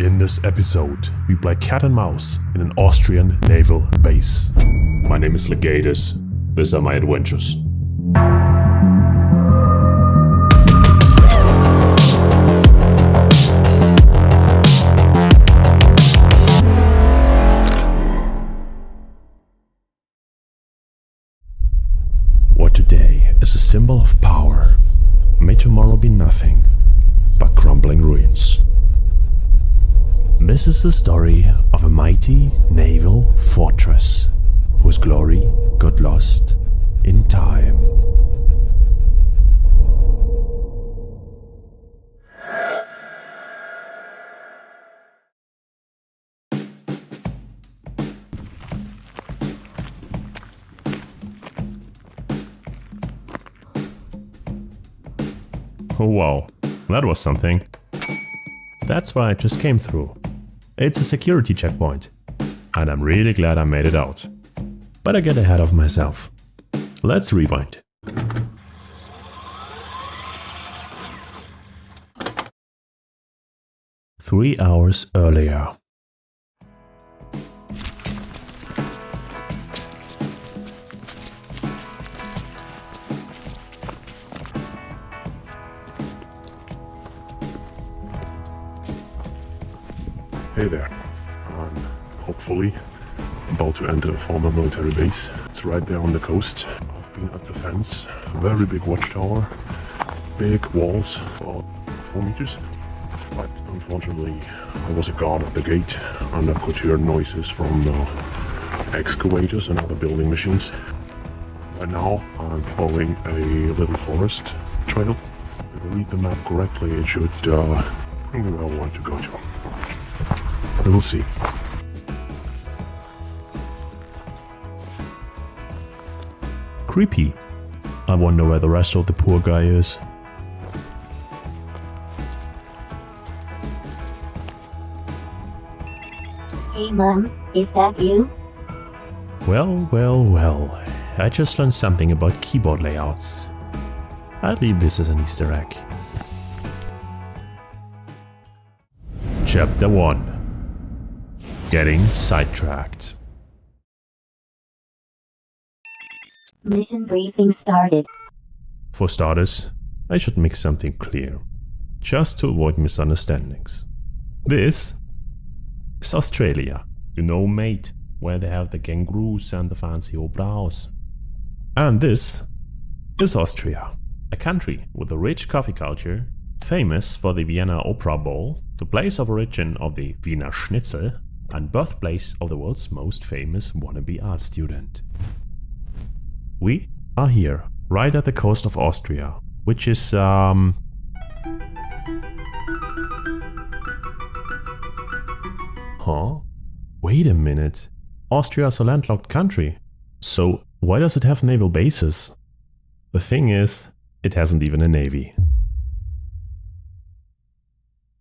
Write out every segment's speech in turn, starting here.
In this episode, we play cat and mouse in an Austrian naval base. My name is Legatus. These are my adventures. What today is a symbol of power may tomorrow be nothing but crumbling ruins. This is the story of a mighty naval fortress whose glory got lost in time. Oh wow, that was something. That's why I just came through. It's a security checkpoint, and I'm really glad I made it out. But I get ahead of myself. Let's rewind. Three hours earlier. Hey there, I'm hopefully about to enter a former military base. It's right there on the coast. I've been at the fence, very big watchtower, big walls, about 4 meters. But unfortunately, I was a guard at the gate and I could hear noises from the excavators and other building machines. Right now, I'm following a little forest trail. If I read the map correctly, it should bring me where I want to go to. We'll see. Creepy. I wonder where the rest of the poor guy is. Hey Mom, is that you? Well. I just learned something about keyboard layouts. I'll leave this as an Easter egg. Chapter 1. Getting sidetracked. Mission briefing started. For starters, I should make something clear, just to avoid misunderstandings. This is Australia. You know, mate, where they have the kangaroos and the fancy opera house. And this is Austria, a country with a rich coffee culture, famous for the Vienna Opera Bowl, the place of origin of the Wiener Schnitzel, and birthplace of the world's most famous wannabe art student. We are here, right at the coast of Austria, which is Huh? Wait a minute. Austria is a landlocked country. So why does it have naval bases? The thing is, it hasn't even a navy.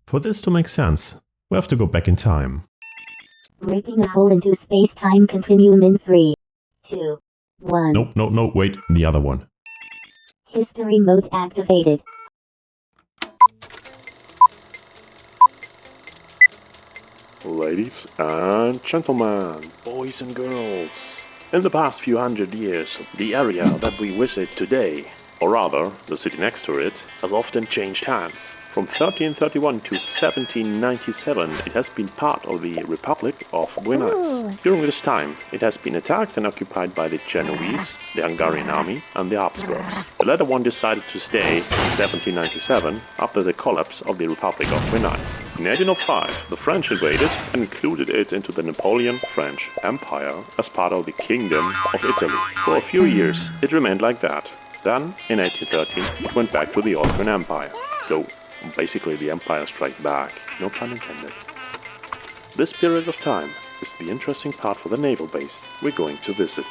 For this to make sense, we have to go back in time. Ripping a hole into space-time continuum in 3, 2, 1. No, wait, the other one. History mode activated. Ladies and gentlemen, boys and girls. In the past few hundred years, the area that we visit today, or rather, the city next to it, has often changed hands. From 1331 to 1797, it has been part of the Republic of Buenos. During this time, it has been attacked and occupied by the Genoese, the Hungarian army, and the Habsburgs. The latter one decided to stay in 1797 after the collapse of the Republic of Buenos. In 1805, the French invaded and included it into the Napoleon French Empire as part of the Kingdom of Italy. For a few years, it remained like that. Then, in 1813, it went back to the Austrian Empire. So, basically the Empire Strike Back, no pun intended. This period of time is the interesting part for the naval base we're going to visit.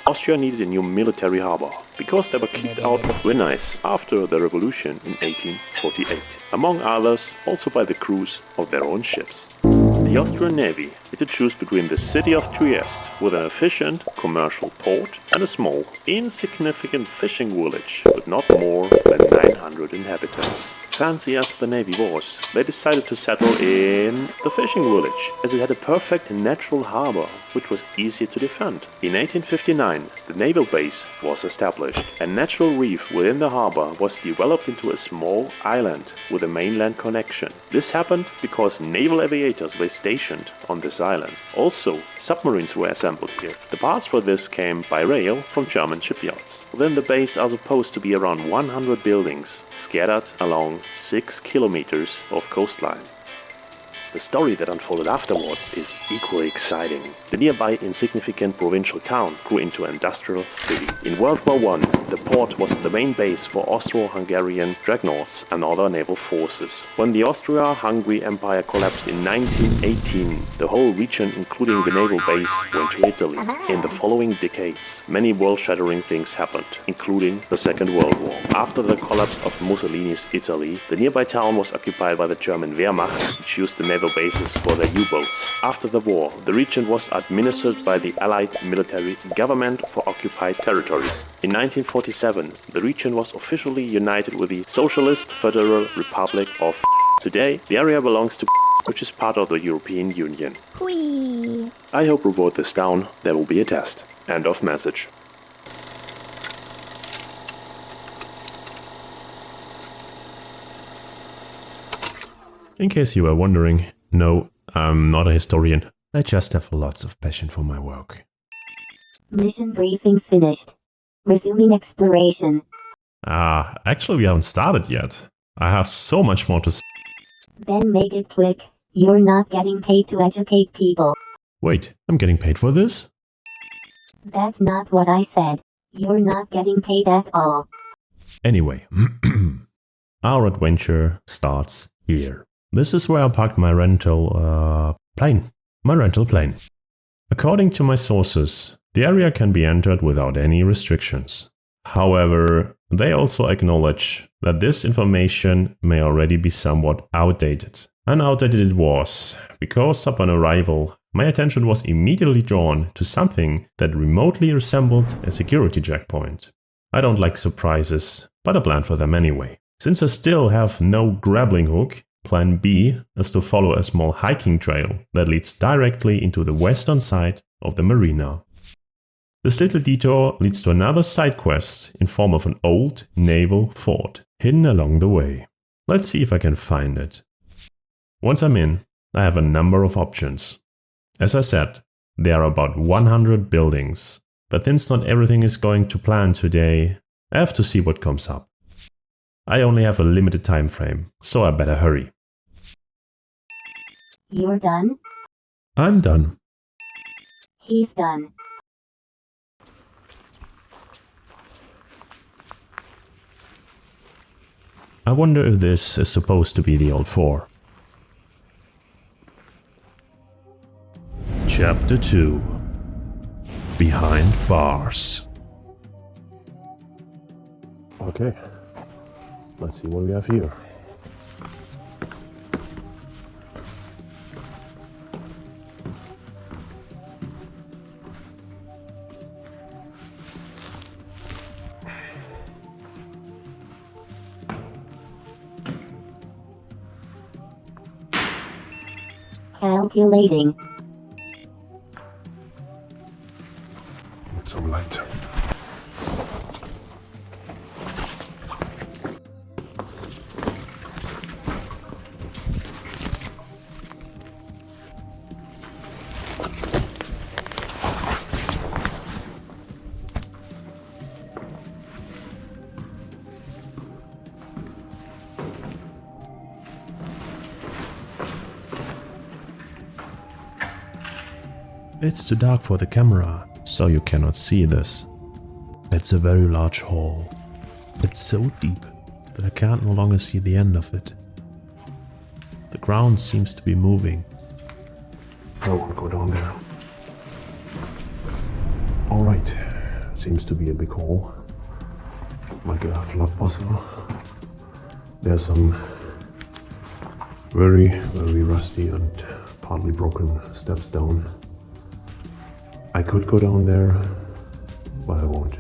Austria needed a new military harbor, because they were kicked out of Venice after the revolution in 1848, among others also by the crews of their own ships. The Austrian Navy had to choose between the city of Trieste, with an efficient commercial port, and a small, insignificant fishing village with not more than 900 inhabitants. fancy as the navy was, they decided to settle in the fishing village, as it had a perfect natural harbor, which was easy to defend. In 1859, the naval base was established. A natural reef within the harbor was developed into a small island with a mainland connection. This happened because naval aviators were stationed on this island. Also, submarines were assembled here. The parts for this came by rail from German shipyards. Within the base are supposed to be around 100 buildings, scattered along 6 kilometers of coastline. The story that unfolded afterwards is equally exciting. The nearby insignificant provincial town grew into an industrial city. In World War I, the port was the main base for Austro-Hungarian dreadnoughts and other naval forces. When the Austro-Hungary Empire collapsed in 1918, the whole region, including the naval base, went to Italy. In the following decades, many world-shattering things happened, including the Second World War. After the collapse of Mussolini's Italy, the nearby town was occupied by the German Wehrmacht, which used the naval bases for their U-boats. After the war, the region was administered by the Allied military government for occupied territories. In 1947, the region was officially united with the Socialist Federal Republic of. Today, the area belongs to, which is part of the European Union. Whee! I hope we wrote this down. There will be a test. End of message. In case you were wondering, no, I'm not a historian. I just have lots of passion for my work. Mission briefing finished. Resuming exploration. Actually we haven't started yet. I have so much more to say. Then make it quick. You're not getting paid to educate people. Wait, I'm getting paid for this? That's not what I said. You're not getting paid at all. Anyway, our adventure starts here. This is where I parked my rental plane. According to my sources, the area can be entered without any restrictions. However, they also acknowledge that this information may already be somewhat outdated. And outdated it was, because upon arrival, my attention was immediately drawn to something that remotely resembled a security checkpoint. I don't like surprises, but I planned for them anyway. Since I still have no grappling hook, Plan B is to follow a small hiking trail that leads directly into the western side of the marina. This little detour leads to another side quest in form of an old naval fort hidden along the way. Let's see if I can find it. Once I'm in, I have a number of options. As I said, there are about 100 buildings, but since not everything is going to plan today, I have to see what comes up. I only have a limited time frame, so I better hurry. You're done? I'm done. He's done. I wonder if this is supposed to be the old fort. Chapter 2. Behind Bars. Okay, let's see what we have here. Calculating. With some light. It's too dark for the camera, so you cannot see this. It's a very large hall. It's so deep that I can't no longer see the end of it. The ground seems to be moving. I won't go down there. Alright, seems to be a big hall. Like a flood possible. There's some very, very rusty and partly broken steps down. I could go down there, but I won't.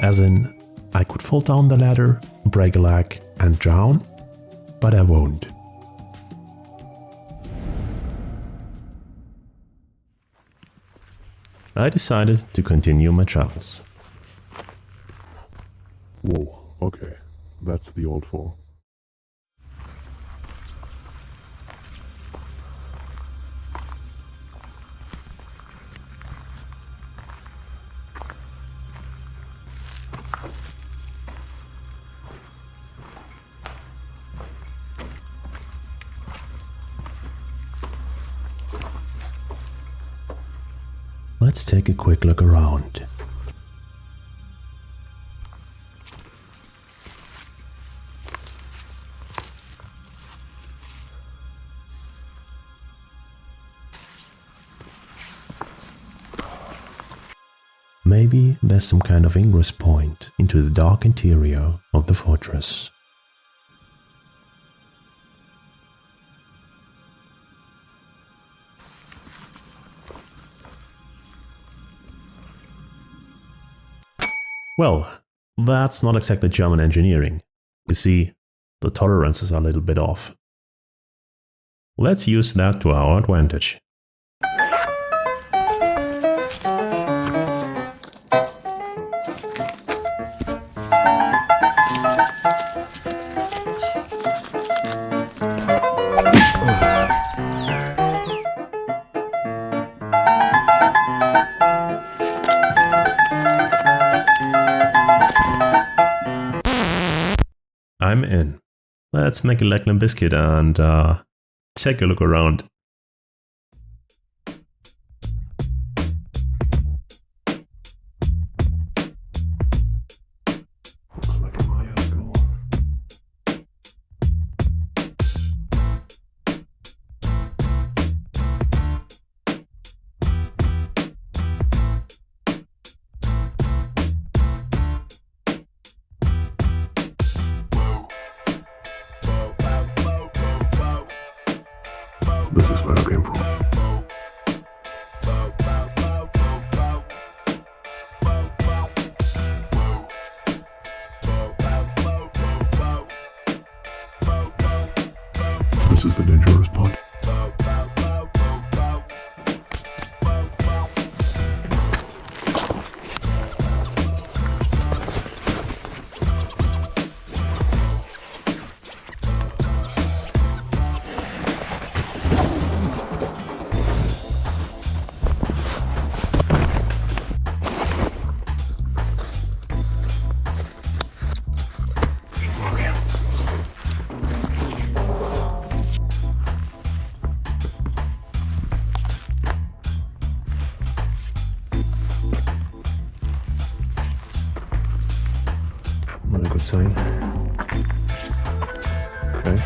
As in, I could fall down the ladder, break a leg and drown? but I won't. I decided to continue my travels. Whoa, okay, that's the old fort. Let's take a quick look around. Maybe there's some kind of ingress point into the dark interior of the fortress. Well, that's not exactly German engineering. You see, the tolerances are a little bit off. Let's use that to our advantage. I'm in. Let's make a Lemon biscuit and take a look around. Looks like a Maya school. This is where I came from. This is the dangerous part. Not a good sign. Okay.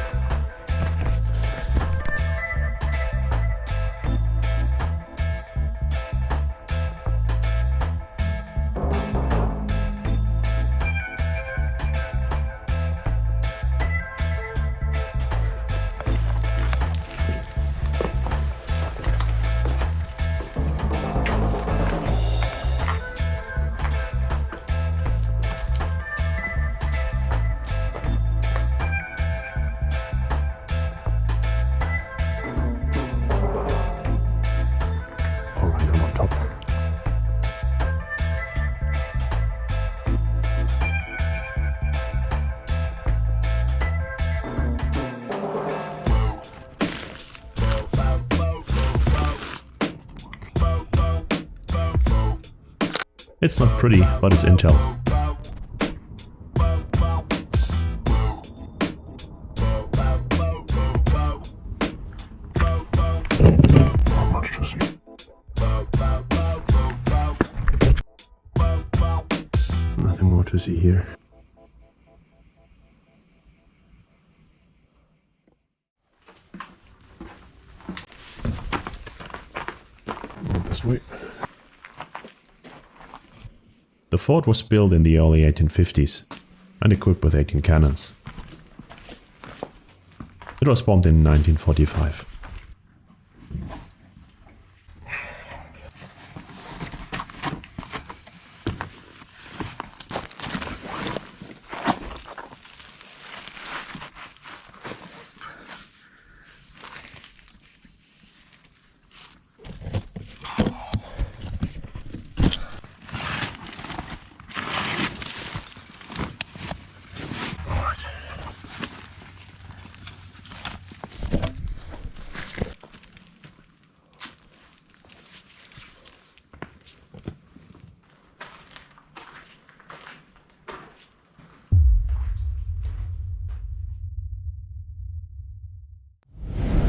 Alright, I'm on top. It's not pretty, but it's intel. Not much to see. Nothing more to see here. Not this way. The fort was built in the early 1850s and equipped with 18 cannons. It was bombed in 1945.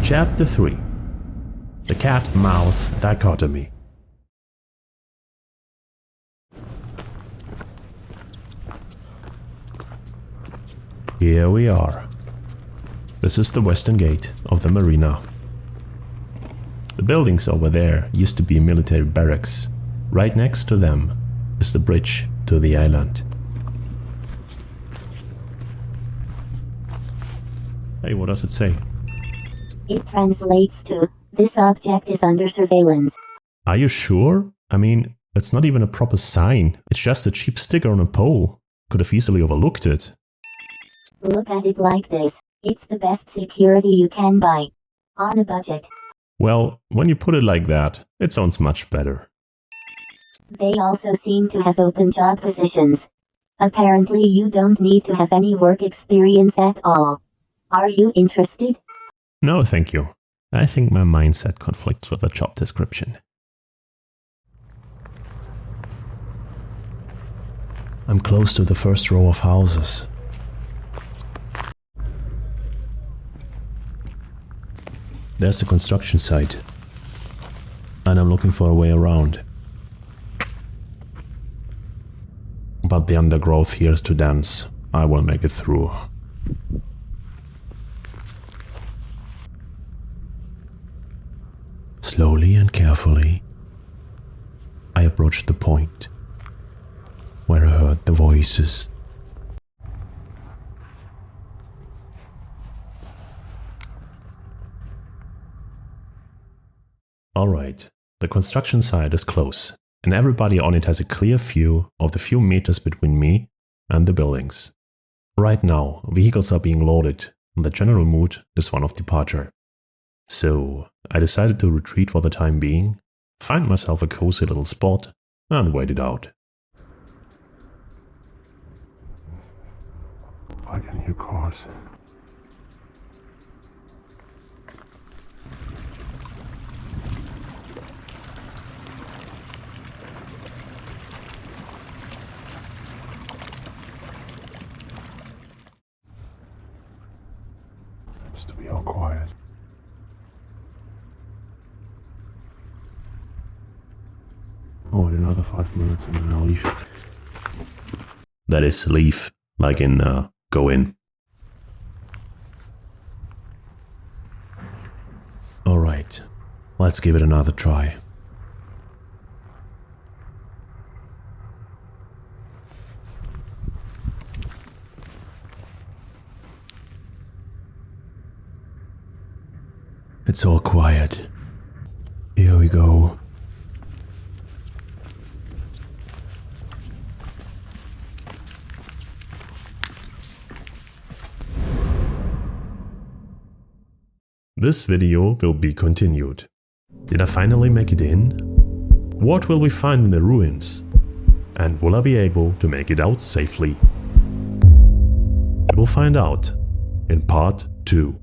Chapter 3. The Cat-Mouse Dichotomy. Here we are. This is the western gate of the marina. The buildings over there used to be military barracks. Right next to them is the bridge to the island. Hey, what does it say? It translates to, "This object is under surveillance." Are you sure? I mean, it's not even a proper sign. It's just a cheap sticker on a pole. Could have easily overlooked it. Look at it like this. It's the best security you can buy. On a budget. Well, when you put it like that, it sounds much better. They also seem to have open job positions. Apparently you don't need to have any work experience at all. Are you interested? No, thank you. I think my mindset conflicts with the job description. I'm close to the first row of houses. There's the construction site, and I'm looking for a way around. But the undergrowth here is too dense. I will make it through. Slowly and carefully, I approached the point where I heard the voices. Alright, the construction site is close, and everybody on it has a clear view of the few meters between me and the buildings. Right now, vehicles are being loaded, and the general mood is one of departure. So, I decided to retreat for the time being, find myself a cozy little spot, and wait it out. I can hear cars. Seems to be all quiet. Oh, in another 5 minutes and then I'll leave. That is leave, like in go in. Alright, let's give it another try. It's all quiet. Here we go. This video will be continued. Did I finally make it in? What will we find in the ruins? And will I be able to make it out safely? We will find out in part 2.